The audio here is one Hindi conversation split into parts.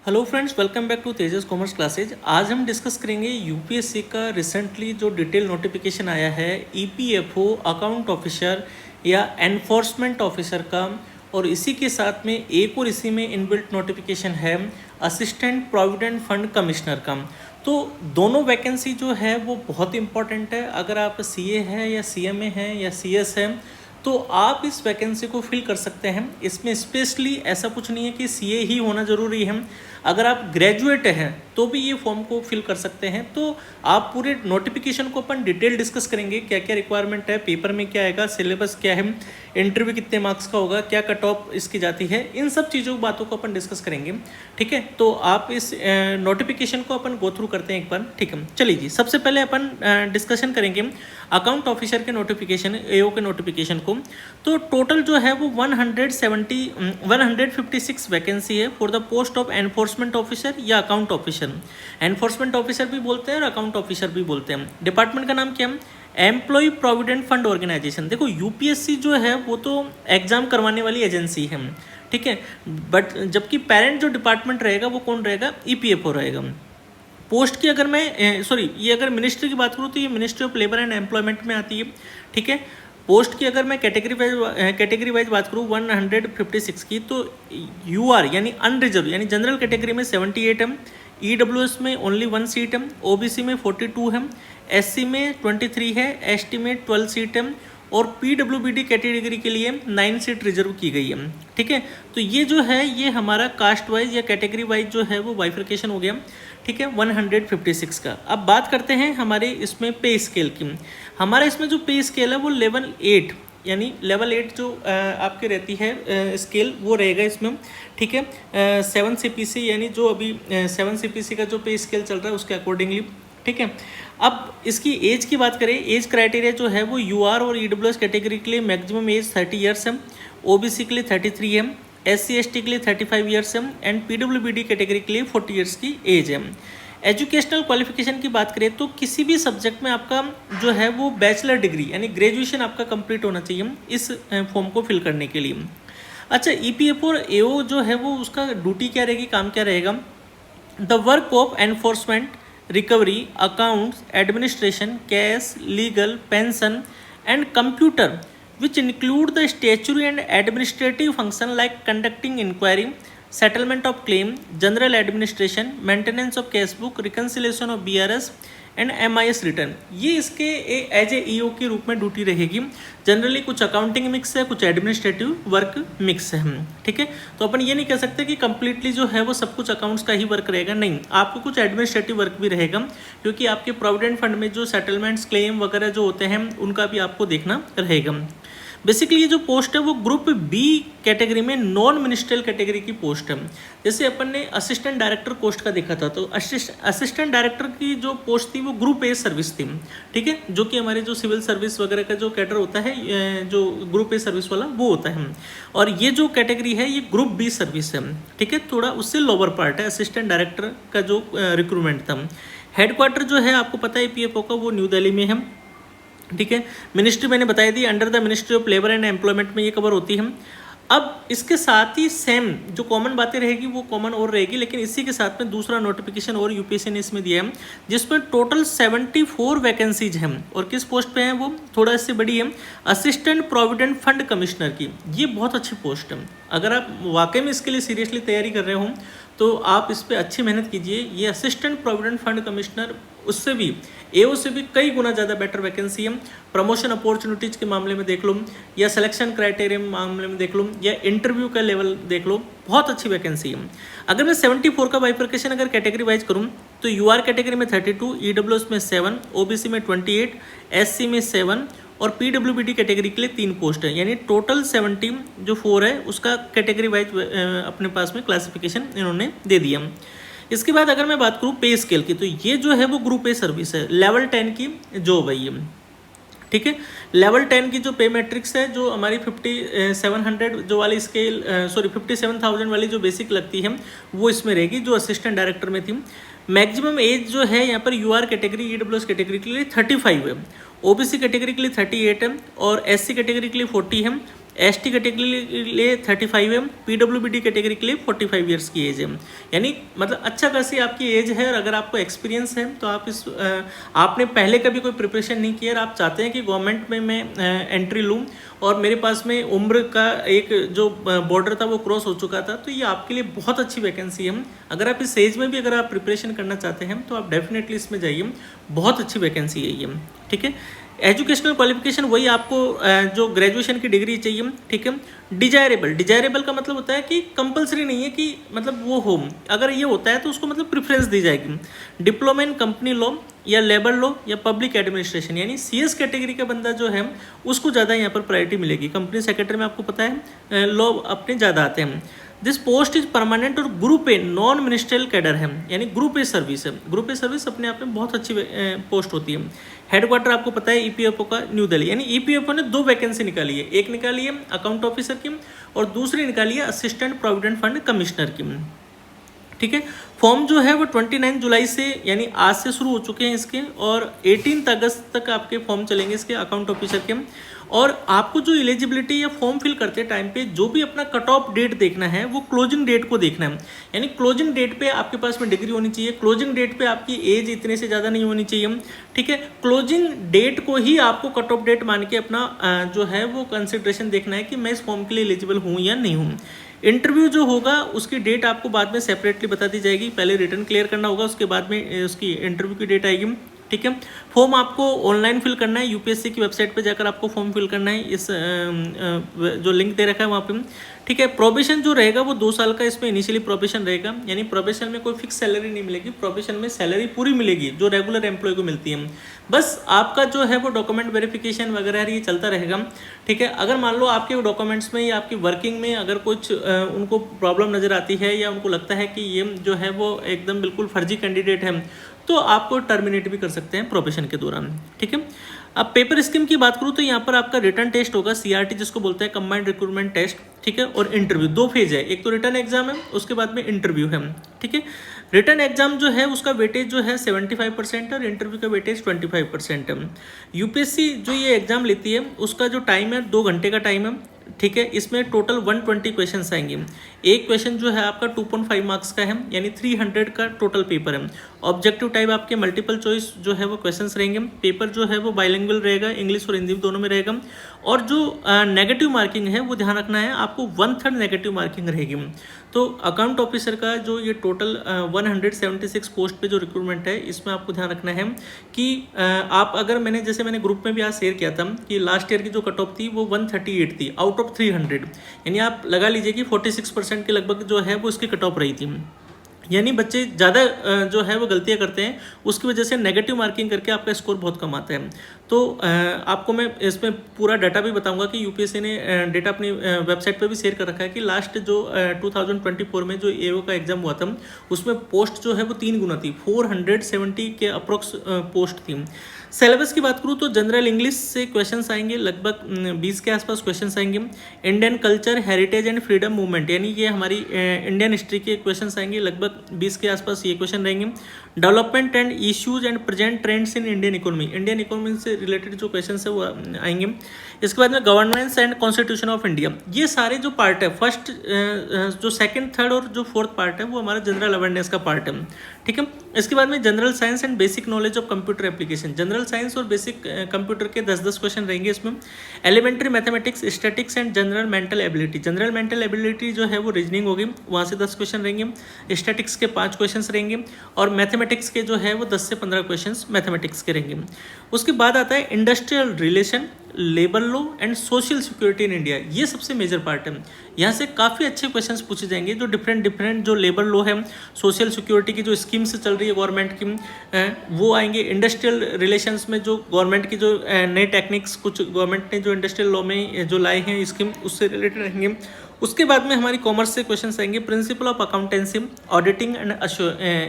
Hello friends, welcome back to Tejas commerce classes. आज हम डिस्कस करेंगे यूपीएससी का रिसेंटली जो डिटेल नोटिफिकेशन आया है ईपीएफओ अकाउंट ऑफिसर या एनफोर्समेंट ऑफिसर का, और इसी के साथ में एक और इसी में इनबिल्ट नोटिफिकेशन है असिस्टेंट प्रोविडेंट फंड कमिश्नर का। तो दोनों वैकेंसी जो है वो बहुत इंपॉर्टेंट है। अगर आप सीए है या सीएमए है या सीएस है तो आप इस वैकेंसी को फिल कर सकते हैं। इसमें स्पेशली ऐसा कुछ नहीं है कि सीए ही होना ज़रूरी है। अगर आप ग्रेजुएट हैं तो भी ये फॉर्म को फिल कर सकते हैं। तो आप पूरे नोटिफिकेशन को अपन डिटेल डिस्कस करेंगे, क्या क्या रिक्वायरमेंट है, पेपर में क्या आएगा, सिलेबस क्या है, इंटरव्यू कितने मार्क्स का होगा, क्या कट ऑफ इसकी जाती है, इन सब चीज़ों बातों को अपन डिस्कस करेंगे। ठीक है, तो आप इस नोटिफिकेशन को अपन गो थ्रू करते हैं एक बार। ठीक है, चलिए जी, सबसे पहले अपन डिस्कशन करेंगे अकाउंट ऑफिसर के नोटिफिकेशन, एओ के नोटिफिकेशन को। तो टोटल जो है वो 156 वैकेंसी है for the post of enforcement officer या अकाउंट ऑफिसर। एनफोर्समेंट ऑफिसर भी बोलते हैं और अकाउंट ऑफिसर भी बोलते हैं। डिपार्टमेंट का नाम क्या है? Employ provident fund organisation. देखो, यूपीएससी जो है वो तो एग्जाम करवाने वाली एजेंसी है, ठीक है, बट जबकि पेरेंट जो डिपार्टमेंट रहेगा वो कौन रहेगा? ईपीएफओ रहेगा। पोस्ट की अगर मैं ये अगर मिनिस्ट्री की बात करूँ तो ये ministry of labour and employment में आती है। ठीक है, पोस्ट की अगर मैं कैटेगरी वाइज बात करूँ 156 की, तो यूआर यानी अनरिजर्व यानी जनरल कैटेगरी में 78 है, ईडब्ल्यूएस में ओनली 1 सीट है, ओबीसी में 42 है, एससी में 23 है, एसटी में 12 सीट है, और पीडब्ल्यूबीडी कैटेगरी के लिए 9 सीट रिजर्व की गई है। ठीक है, तो ये जो है ये हमारा कास्ट वाइज या कैटेगरी वाइज जो है वो बाइफर्केशन हो गया। ठीक है, 156 का। अब बात करते हैं हमारे इसमें पे स्केल की। हमारा इसमें जो पे स्केल है वो लेवल 8 यानी लेवल 8 जो आपके रहती है स्केल वो रहेगा इसमें। ठीक है, 7 सीपीसी यानी जो अभी 7 सीपीसी का जो पे स्केल चल रहा है उसके अकॉर्डिंगली। ठीक है, अब इसकी एज की बात करें, एज क्राइटेरिया जो है वो यूआर और ईडब्ल्यूएस कैटेगरी के लिए मैक्सिमम एज 30 ईयर्स है, ओबीसी के लिए 33 है, एससी एसटी के लिए 35 ईयर्स है, एंड पीडब्ल्यूबीडी कैटेगरी के लिए 40 ईयर्स की एज है। एजुकेशनल क्वालिफिकेशन की बात करें तो किसी भी सब्जेक्ट में आपका जो है वो बैचलर डिग्री यानी ग्रेजुएशन आपका कंप्लीट होना चाहिए इस फॉर्म को फिल करने के लिए। अच्छा, ईपीएफओ और एओ जो है वो उसका ड्यूटी क्या रहेगी, काम क्या रहेगा? The work of enforcement, recovery, accounts, administration, cash, legal, pension and computer which include the statutory and administrative function like conducting inquiry, settlement of claim, general administration, maintenance of cash book, reconciliation of BRS and MIS return. ये इसके एज ए ईओ के रूप में ड्यूटी रहेगी। जनरली कुछ अकाउंटिंग मिक्स है, कुछ एडमिनिस्ट्रेटिव वर्क मिक्स है। ठीक है, तो अपन ये नहीं कह सकते कि कंप्लीटली जो है वो सब कुछ अकाउंट्स का ही वर्क रहेगा, नहीं, आपको कुछ एडमिनिस्ट्रेटिव वर्क भी रहेगा, क्योंकि आपके प्रोविडेंट फंड में जो सेटलमेंट्स, क्लेम वगैरह जो होते हैं उनका भी आपको देखना रहेगा। बेसिकली ये जो पोस्ट है वो ग्रुप बी कैटेगरी में नॉन मिनिस्ट्रियल कैटेगरी की पोस्ट है। जैसे अपन ने असिस्टेंट डायरेक्टर पोस्ट का देखा था, तो असिस्टेंट डायरेक्टर की जो पोस्ट थी वो ग्रुप ए सर्विस थी। ठीक है, जो कि हमारे जो सिविल सर्विस वगैरह का जो कैडर होता है, जो ग्रुप ए सर्विस वाला वो होता है, और ये जो कैटेगरी है ये ग्रुप बी सर्विस है। ठीक है, थोड़ा उससे लोअर पार्ट है असिस्टेंट डायरेक्टर का जो रिक्रूटमेंट था। हेडक्वार्टर जो है आपको पता है पीएफओ का वो न्यू दिल्ली में है। ठीक है, मिनिस्ट्री मैंने बताई दी, under the ministry of labour and employment में ये कवर होती है। अब इसके साथ ही सेम जो कॉमन बातें रहेगी वो कॉमन और रहेगी, लेकिन इसी के साथ में दूसरा नोटिफिकेशन और यूपीएससी ने इसमें दिया है, जिसमें टोटल 74 वैकेंसीज हैं। और किस पोस्ट पे है वो थोड़ा इससे बड़ी है, असिस्टेंट प्रोविडेंट फंड कमिश्नर की। ये बहुत अच्छी पोस्ट है। अगर आप वाकई में इसके लिए सीरियसली तैयारी कर रहे हो तो आप इस पर अच्छी मेहनत कीजिए। ये असिस्टेंट प्रोविडेंट फंड कमिश्नर उससे भी, एओ से भी कई गुना ज़्यादा बेटर वैकेंसी है। प्रमोशन अपॉर्चुनिटीज़ के मामले में देख लो, या सिलेक्शन क्राइटेरिया मामले में देख लो, या इंटरव्यू का लेवल देख लो, बहुत अच्छी वैकेंसी है। अगर मैं 74 का बाइफर्केशन अगर कैटेगरी वाइज करूँ तो यूआर कैटेगरी में 32, ईडब्ल्यूएस में 7, ओबीसी में 28, एससी में 7, और पीडब्ल्यूबीडी कैटेगरी के लिए 3 पोस्ट है, यानी टोटल 70 जो 4 है उसका कैटेगरी वाइज अपने पास में क्लासिफिकेशन इन्होंने दे दिया। इसके बाद अगर मैं बात करूँ पे स्केल की, तो ये जो है वो ग्रुप ए सर्विस है, लेवल 10 की जॉब है ये। ठीक है, लेवल 10 की जो पे मैट्रिक्स है, जो हमारी 5700 जो वाली स्केल 57,000 वाली जो बेसिक लगती है वो इसमें रहेगी, जो असिस्टेंट डायरेक्टर में थी। मैक्सिमम एज जो है यहाँ पर यूआर कैटेगरी, ईडब्ल्यूएस कैटेगरी के लिए 35 है, ओबीसी कैटेगरी के लिए 38 है, और एससी कैटेगरी के लिए 40 है, ST कैटेगरी के लिए 35 है, PWBD कैटेगरी के लिए 45 ईयर्स की एज है। यानी मतलब अच्छा खासी आपकी एज है, और अगर आपको एक्सपीरियंस है तो आप आपने पहले कभी कोई प्रिपरेशन नहीं किया और आप चाहते हैं कि गवर्नमेंट में मैं एंट्री लूँ और मेरे पास में उम्र का एक जो बॉर्डर था वो क्रॉस हो चुका था, तो ये आपके लिए बहुत अच्छी वैकेंसी है। अगर आप इस एज में भी अगर आप प्रिपरेशन करना चाहते हैं तो आप डेफिनेटली इसमें जाइए, बहुत अच्छी वैकेंसी है ये। ठीक है, एजुकेशनल क्वालिफिकेशन वही आपको जो ग्रेजुएशन की डिग्री चाहिए। ठीक है, डिजायरेबल का मतलब होता है कि कंपलसरी नहीं है कि मतलब वो हो, अगर ये होता है तो उसको मतलब प्रेफरेंस दी जाएगी। डिप्लोमा इन कंपनी लॉ या लेबर लॉ या पब्लिक एडमिनिस्ट्रेशन, यानी CS कैटेगरी का बंदा जो है उसको ज़्यादा यहाँ पर प्रायोरिटी मिलेगी। कंपनी सेक्रेटरी में आपको पता है लॉ अपने ज़्यादा आते हैं। दिस पोस्ट इज परमानेंट और group a non ministerial cadre है, यानी ग्रुप ए सर्विस है। ग्रुप ए सर्विस अपने आप में बहुत अच्छी पोस्ट होती है। हेडक्वार्टर आपको पता है EPFO का न्यू दिल्ली, यानी EPFO ने 2 वैकेंसी निकाली है, एक निकाली है अकाउंट ऑफिसर की और दूसरी निकाली है असिस्टेंट प्रोविडेंट फंड कमिश्नर की। ठीक है, फॉर्म जो है वो 29 जुलाई से यानी आज से शुरू हो चुके हैं इसके, और 18 अगस्त तक आपके फॉर्म चलेंगे इसके अकाउंट ऑफिसर के। और आपको जो एलिजिबिलिटी या फॉर्म फिल करते टाइम पे जो भी अपना कट ऑफ डेट देखना है वो क्लोजिंग डेट को देखना है, यानी क्लोजिंग डेट पे आपके पास में डिग्री होनी चाहिए, क्लोजिंग डेट पे आपकी एज इतने से ज़्यादा नहीं होनी चाहिए। ठीक है, क्लोजिंग डेट को ही आपको कट ऑफ डेट मान के अपना जो है वो कंसिडरेशन देखना है कि मैं इस फॉर्म के लिए एलिजिबल हूँ या नहीं हूँ। इंटरव्यू जो होगा उसकी डेट आपको बाद में सेपरेटली बता दी जाएगी, पहले रिटर्न क्लियर करना होगा, उसके बाद में उसकी इंटरव्यू की डेट आएगी। ठीक है, फॉर्म आपको ऑनलाइन फिल करना है, UPSC की वेबसाइट पे जाकर आपको फॉर्म फिल करना है, इस जो लिंक दे रखा है वहाँ पे। ठीक है, प्रोबेशन जो रहेगा वो 2 साल का इसमें इनिशियली प्रोबेशन रहेगा, यानी प्रोबेशन में कोई फिक्स सैलरी नहीं मिलेगी, प्रोबेशन में सैलरी पूरी मिलेगी जो रेगुलर एम्प्लॉय को मिलती है। बस आपका जो है वो डॉक्यूमेंट वेरिफिकेशन वगैरह ये चलता रहेगा। ठीक है, अगर मान लो आपके डॉक्यूमेंट्स में या आपकी वर्किंग में अगर कुछ उनको प्रॉब्लम नज़र आती है या उनको लगता है कि ये जो है वो एकदम बिल्कुल फर्जी कैंडिडेट है, तो आपको टर्मिनेट भी कर सकते हैं प्रोबेशन के दौरान। ठीक है, अब पेपर स्कीम की बात करूँ तो यहाँ पर आपका रिटर्न टेस्ट होगा, CRT जिसको बोलते हैं कंबाइंड रिक्रूटमेंट टेस्ट। ठीक है, और इंटरव्यू 2 फेज है, एक तो रिटर्न एग्जाम है, उसके बाद में इंटरव्यू है। ठीक है, रिटर्न एग्जाम जो है उसका वेटेज जो है 75% और इंटरव्यू का वेटेज 25% है। UPSC जो ये एग्जाम लेती है उसका जो टाइम है 2 घंटे का टाइम है। ठीक है, इसमें टोटल 120 क्वेश्चन आएंगे। एक क्वेश्चन जो है आपका 2.5 मार्क्स का है, यानी 300 का टोटल पेपर है। ऑब्जेक्टिव टाइप आपके मल्टीपल चॉइस जो है वो क्वेश्चंस रहेंगे। पेपर जो है वो बाइलिंगुअल रहेगा, इंग्लिश और हिंदी दोनों में रहेगा। और जो नेगेटिव मार्किंग है वो ध्यान रखना है, आपको 1/3 नेगेटिव मार्किंग रहेगी। तो अकाउंट ऑफिसर का जो ये टोटल 176 पोस्ट पे जो रिक्रूटमेंट है, इसमें आपको ध्यान रखना है कि आप अगर मैंने ग्रुप में भी आज शेयर किया था कि लास्ट ईयर की जो कट ऑफ थी वो 138 थी आउट ऑफ 300, यानी आप लगा लीजिए कि 46% के लगभग जो है वो इसकी कट ऑफ रही थी। यानी बच्चे ज़्यादा जो है वो गलतियां करते हैं, उसकी वजह से नेगेटिव मार्किंग करके आपका स्कोर बहुत कम आता है। तो आपको मैं इसमें पूरा डाटा भी बताऊंगा कि UPSC ने डेटा अपनी वेबसाइट पे भी शेयर कर रखा है कि लास्ट जो 2024 में जो AO का एग्जाम हुआ था उसमें पोस्ट जो है वो 3 गुना थी, 470 के अप्रोक्स पोस्ट थी। सिलेबस की बात करूँ तो जनरल इंग्लिश से क्वेश्चंस आएंगे, लगभग 20 के आसपास क्वेश्चंस आएंगे। Indian culture, heritage and freedom movement, यानी ये हमारी इंडियन हिस्ट्री के क्वेश्चंस आएंगे, लगभग 20 के आसपास ये क्वेश्चन रहेंगे। Development and issues and present trends in Indian economy से रिलेटेड जो क्वेश्चन है वो आएंगे। इसके बाद में governance and constitution of India, ये सारे जो पार्ट है, फर्स्ट जो सेकंड, थर्ड और जो फोर्थ पार्ट है वो हमारा जनरल अवेयरनेस का पार्ट है। ठीक है, इसके बाद में general science and basic knowledge of computer application, general science और बेसिक कंप्यूटर के 10-10 क्वेश्चन रहेंगे इसमें। Elementary mathematics, statics and general mental ability, general mental ability जो है वो रीजनिंग होगी, वहाँ से 10 क्वेश्चन रहेंगे। स्टैटिक्स के 5 क्वेश्चन रहेंगे और मैथमेटिक्स के जो है वो 10 से 15 क्वेश्चन मैथमेटिक्स के रहेंगे। उसके बाद आता है industrial relation, labour law and social security in India, ये सबसे मेजर पार्ट है। यहाँ से काफ़ी अच्छे क्वेश्चंस पूछे जाएंगे, जो डिफरेंट जो लेबर लॉ है, सोशल सिक्योरिटी की जो स्कीम्स चल रही है गवर्नमेंट की वो आएंगे। इंडस्ट्रियल रिलेशंस में जो गवर्नमेंट की जो नए टेक्निक्स कुछ गवर्नमेंट ने जो इंडस्ट्रियल लॉ में जो लाए हैं स्कीम, उससे रिलेटेड रहेंगे। उसके बाद में हमारी कॉमर्स से क्वेश्चन आएंगे, principle of accountancy, auditing and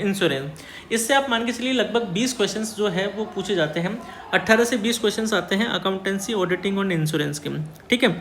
insurance. इससे आप मान के चलिए लगभग 20 क्वेश्चंस जो है वो पूछे जाते हैं, 18 से 20 क्वेश्चंस आते हैं अकाउंटेंसी, ऑडिटिंग और इंश्योरेंस के। ठीक है,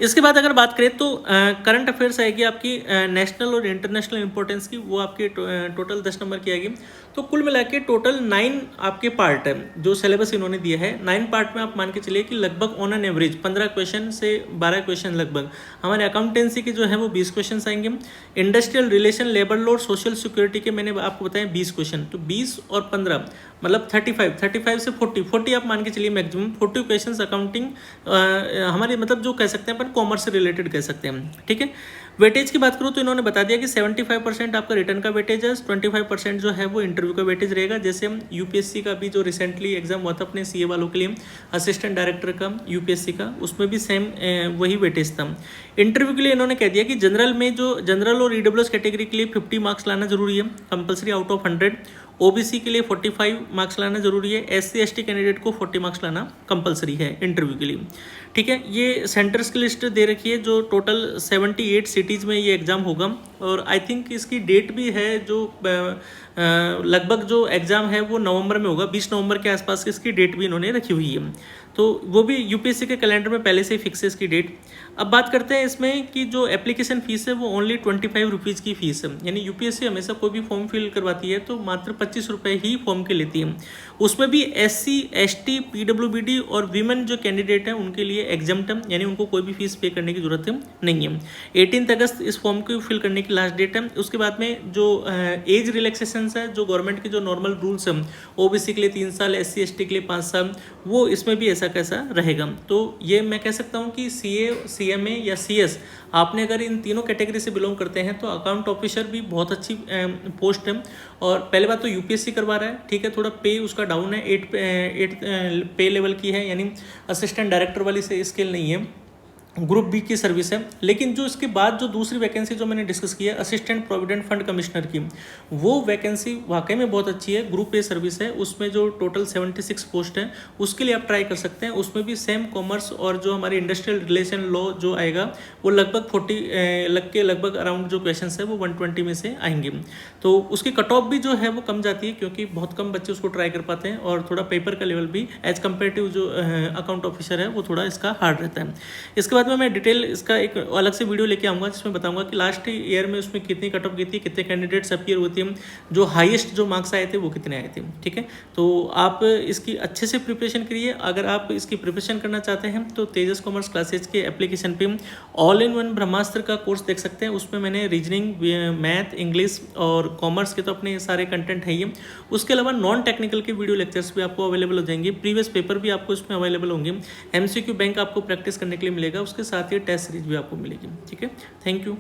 इसके बाद अगर बात करें तो करंट अफेयर्स आएगी आपकी नेशनल और इंटरनेशनल इंपॉर्टेंस की, वो आपके टोटल 10 नंबर की आएगी। तो कुल मिला के टोटल 9 आपके पार्ट है जो सिलेबस इन्होंने दिया है। 9 पार्ट में आप मान के चलिए कि लगभग ऑन एन एवरेज 15 क्वेश्चन से 12 क्वेश्चन लगभग हमारे अकाउंटेंसी के जो है वो 20 क्वेश्चन आएंगे। Industrial relation, labour law, social security के मैंने आपको बताया 20 क्वेश्चन, तो 20 और 15 मतलब 35 से 40 आप मान के चलिए मैक्सिमम 40 क्वेश्चन अकाउंटिंग हमारे मतलब जो कह सकते हैं अपन कॉमर्स से रिलेटेड कह सकते हैं, ठीक है। वेटेज की बात करूँ तो इन्होंने बता दिया कि 75% आपका रिटर्न का वेटेज है, 25% जो है वो इंटरव्यू का वेटेज रहेगा। जैसे हम यूपीएससी का भी जो रिसेंटली एग्जाम हुआ था अपने सीए वालों के लिए, असिस्टेंट डायरेक्टर का यूपीएससी का, उसमें भी सेम वही वेटेज था। इंटरव्यू के लिए इन्होंने कह दिया कि जनरल में जो जनरल और ईडब्ल्यूएस कैटेगरी के लिए 50 मार्क्स लाना जरूरी है कंपलसरी आउट ऑफ 100। ओबीसी के लिए 45 मार्क्स लाना जरूरी है। एससी एसटी कैंडिडेट को 40 मार्क्स लाना कंपलसरी है इंटरव्यू के लिए, ठीक है। ये सेंटर्स की लिस्ट दे रखी है जो टोटल 78 सिटीज़ में ये एग्ज़ाम होगा। और आई थिंक इसकी डेट भी है जो लगभग जो एग्ज़ाम है वो नवंबर में होगा, 20 नवंबर के आसपास की इसकी डेट भी इन्होंने रखी हुई है। तो वो भी यूपीएससी के कैलेंडर में पहले से ही फिक्स है इसकी डेट। अब बात करते हैं इसमें कि जो एप्लीकेशन फ़ीस है वो ओनली 25 रुपीज़ की फ़ीस है। यानी यूपीएससी हमेशा कोई भी फॉर्म फिल करवाती है तो मात्र 25 रुपये ही फॉर्म के लेती है। उसमें भी एससी एसटी पीडब्ल्यूबीडी और वीमेन जो कैंडिडेट हैं उनके लिए एग्जाम्प्ट है, यानी उनको कोई भी फीस पे करने की जरूरत नहीं है। 18 अगस्त इस फॉर्म को फिल करने की लास्ट डेट है। उसके बाद में जो एज रिलैक्सेशन है, जो गवर्नमेंट के जो नॉर्मल रूल्स हैं, ओबीसी के लिए 3 साल, एससी एसटी के लिए 5 साल, वो इसमें भी ऐसा कैसा रहेगा। तो ये मैं कह सकता हूँ कि सीए, सीएमए या सीएस आपने अगर इन तीनों कैटेगरी से बिलोंग करते हैं तो अकाउंट ऑफिसर भी बहुत अच्छी पोस्ट है। और पहले बात तो यूपीएससी करवा रहा है, ठीक है, थोड़ा पे उसका डाउन है, 8 पे लेवल की है, यानी असिस्टेंट डायरेक्टर वाली से स्केल नहीं है, ग्रुप बी की सर्विस है। लेकिन जो इसके बाद जो दूसरी वैकेंसी जो मैंने डिस्कस की है असिस्टेंट प्रोविडेंट फंड कमिश्नर की, वो वैकेंसी वाकई में बहुत अच्छी है, ग्रुप ए सर्विस है। उसमें जो टोटल 76 पोस्ट है उसके लिए आप ट्राई कर सकते हैं। उसमें भी सेम कॉमर्स और जो हमारी इंडस्ट्रियल रिलेशन लॉ जो आएगा वो लगभग 40 लगभग अराउंड जो क्वेश्चन है वो 120 में से आएंगे। तो उसकी कट ऑफ भी जो है वो कम जाती है क्योंकि बहुत कम बच्चे उसको ट्राई कर पाते हैं। और थोड़ा पेपर का लेवल भी एज कम्पेरेटिव जो अकाउंट ऑफिसर है वो थोड़ा इसका हार्ड रहता है। इसके बाद में मैं डिटेल इसका एक अलग से वीडियो लेके आऊँगा जिसमें बताऊँगा कि लास्ट ईयर में उसमें कितनी कट ऑफ गई थी, कितने कैंडिडेट्स अपीयर होती हैं, जो हाईएस्ट जो मार्क्स आए थे वो कितने आए थे, ठीक है। तो आप इसकी अच्छे से प्रिपरेशन करिए। अगर आप इसकी प्रिपरेशन करना चाहते हैं तो तेजस कॉमर्स क्लासेज के एप्लीकेशन पे ऑल इन वन ब्रह्मास्त्र का कोर्स देख सकते हैं। उसमें मैंने रीजनिंग, मैथ, इंग्लिश और कॉमर्स के तो अपने सारे कंटेंट है ही। उसके अलावा नॉन टेक्निकल के वीडियो लेक्चर्स भी आपको अवेलेबल हो जाएंगे, प्रीवियस पेपर भी आपको इसमें अवेलेबल होंगे, एमसीक्यू बैंक आपको प्रैक्टिस करने के लिए मिलेगा, उसके साथ ही टेस्ट सीरीज भी आपको मिलेगी, ठीक है। Thank you.